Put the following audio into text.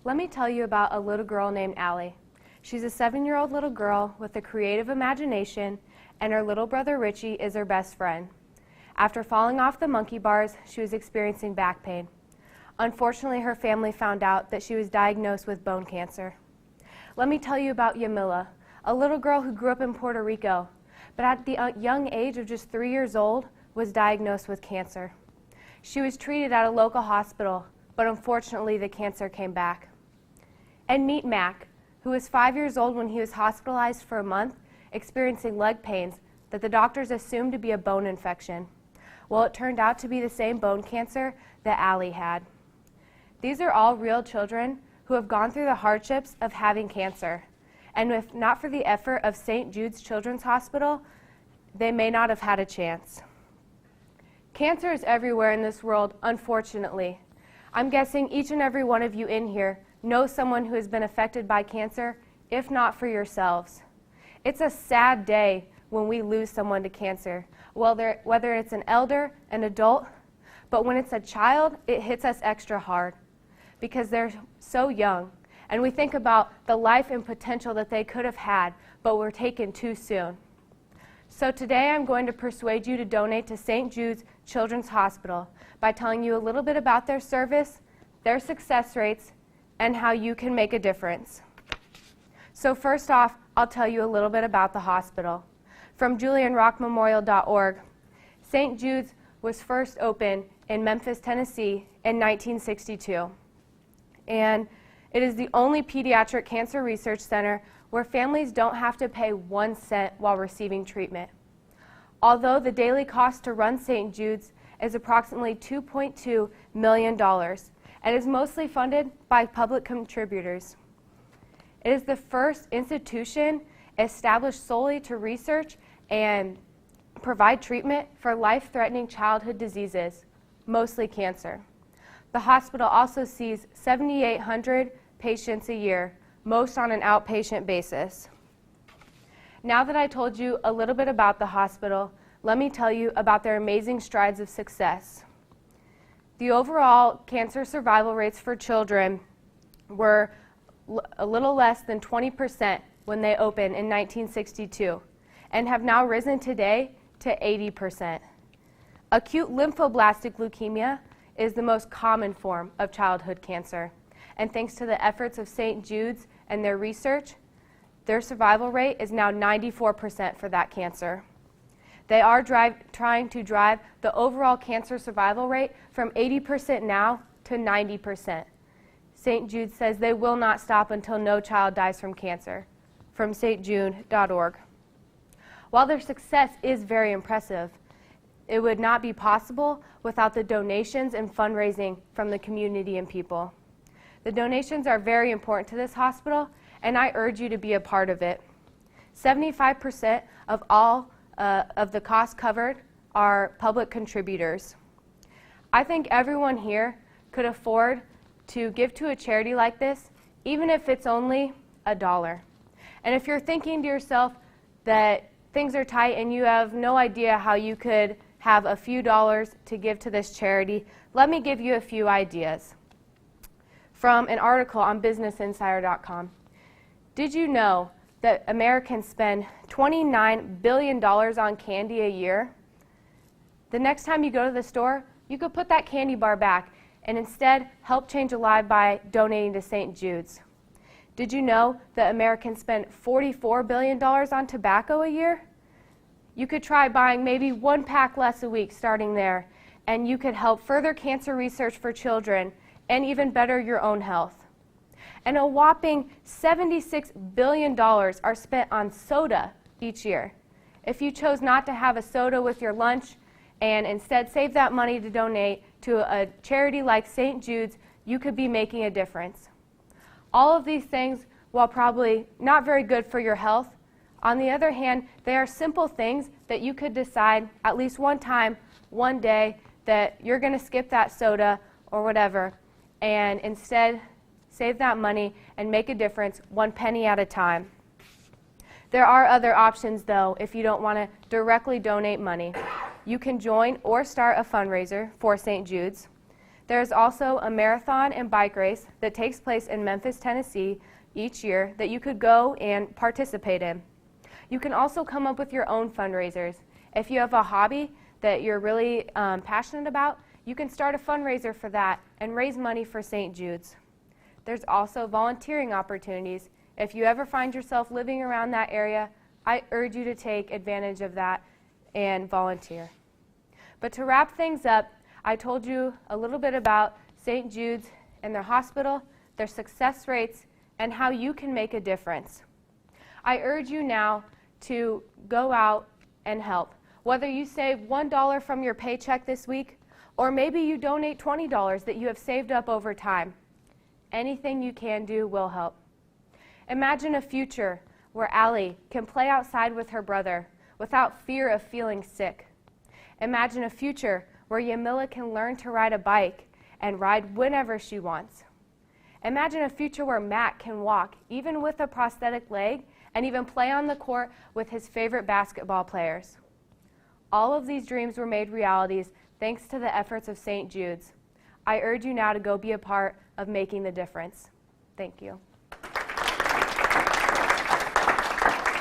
Let me tell you about a little girl named Allie. She's a 7-year-old little girl with a creative imagination, and her little brother Richie is her best friend. After falling off the monkey bars, she was experiencing back pain. Unfortunately, her family found out that she was diagnosed with bone cancer. Let me tell you about Yamila, a little girl who grew up in Puerto Rico, but at the young age of just 3 years old, was diagnosed with cancer. She was treated at a local hospital, but unfortunately the cancer came back. And meet Mac, who was 5 years old when he was hospitalized for a month, experiencing leg pains that the doctors assumed to be a bone infection. Well, it turned out to be the same bone cancer that Allie had. These are all real children who have gone through the hardships of having cancer. And if not for the effort of St. Jude's Children's Hospital, they may not have had a chance. Cancer is everywhere in this world, unfortunately. I'm guessing each and every one of you in here knows someone who has been affected by cancer, if not for yourselves. It's a sad day when we lose someone to cancer, whether it's an elder, an adult, but when it's a child, it hits us extra hard because they're so young, and we think about the life and potential that they could have had, but were taken too soon. So today I'm going to persuade you to donate to St. Jude's Children's Hospital by telling you a little bit about their service, their success rates, and how you can make a difference. So first off, I'll tell you a little bit about the hospital. From JulianRockMemorial.org, St. Jude's was first opened in Memphis, Tennessee in 1962. And it is the only pediatric cancer research center where families don't have to pay 1 cent while receiving treatment. Although the daily cost to run St. Jude's is approximately $2.2 million and is mostly funded by public contributors. It is the first institution established solely to research and provide treatment for life-threatening childhood diseases, mostly cancer. The hospital also sees 7,800 patients a year, most on an outpatient basis. Now that I told you a little bit about the hospital, let me tell you about their amazing strides of success. The overall cancer survival rates for children were a little less than 20% when they opened in 1962 and have now risen today to 80%. Acute lymphoblastic leukemia is the most common form of childhood cancer, and thanks to the efforts of St. Jude's and their research, their survival rate is now 94% for that cancer. They are trying to drive the overall cancer survival rate from 80% now to 90%. St. Jude says they will not stop until no child dies from cancer. From stjude.org. While their success is very impressive, it would not be possible without the donations and fundraising from the community and people. The donations are very important to this hospital, and I urge you to be a part of it. 75% of all of the costs covered are public contributors. I think everyone here could afford to give to a charity like this, even if it's only $1. And if you're thinking to yourself that things are tight and you have no idea how you could have a few dollars to give to this charity, let me give you a few ideas. From an article on BusinessInsider.com. Did you know that Americans spend $29 billion on candy a year? The next time you go to the store, you could put that candy bar back and instead help change a life by donating to St. Jude's. Did you know that Americans spend $44 billion on tobacco a year? You could try buying maybe 1 pack less a week starting there, and you could help further cancer research for children and even better your own health. And a whopping $76 billion are spent on soda each year. If you chose not to have a soda with your lunch and instead save that money to donate to a charity like St. Jude's, you could be making a difference. All of these things, while probably not very good for your health, on the other hand, they are simple things that you could decide at least one time, one day, that you're going to skip that soda or whatever, and instead save that money and make a difference 1 penny at a time. There are other options, though, if you don't want to directly donate money. You can join or start a fundraiser for St. Jude's. There is also a marathon and bike race that takes place in Memphis, Tennessee each year that you could go and participate in. You can also come up with your own fundraisers. If you have a hobby that you're really passionate about, you can start a fundraiser for that and raise money for St. Jude's. There's also volunteering opportunities. If you ever find yourself living around that area, I urge you to take advantage of that and volunteer. But to wrap things up, I told you a little bit about St. Jude's and their hospital, their success rates, and how you can make a difference. I urge you now to go out and help. Whether you save $1 from your paycheck this week, or maybe you donate $20 that you have saved up over time, anything you can do will help. Imagine a future where Allie can play outside with her brother without fear of feeling sick. Imagine a future where Yamila can learn to ride a bike and ride whenever she wants. Imagine a future where Matt can walk, even with a prosthetic leg, and even play on the court with his favorite basketball players. All of these dreams were made realities thanks to the efforts of St. Jude's. I urge you now to go be a part of making the difference. Thank you.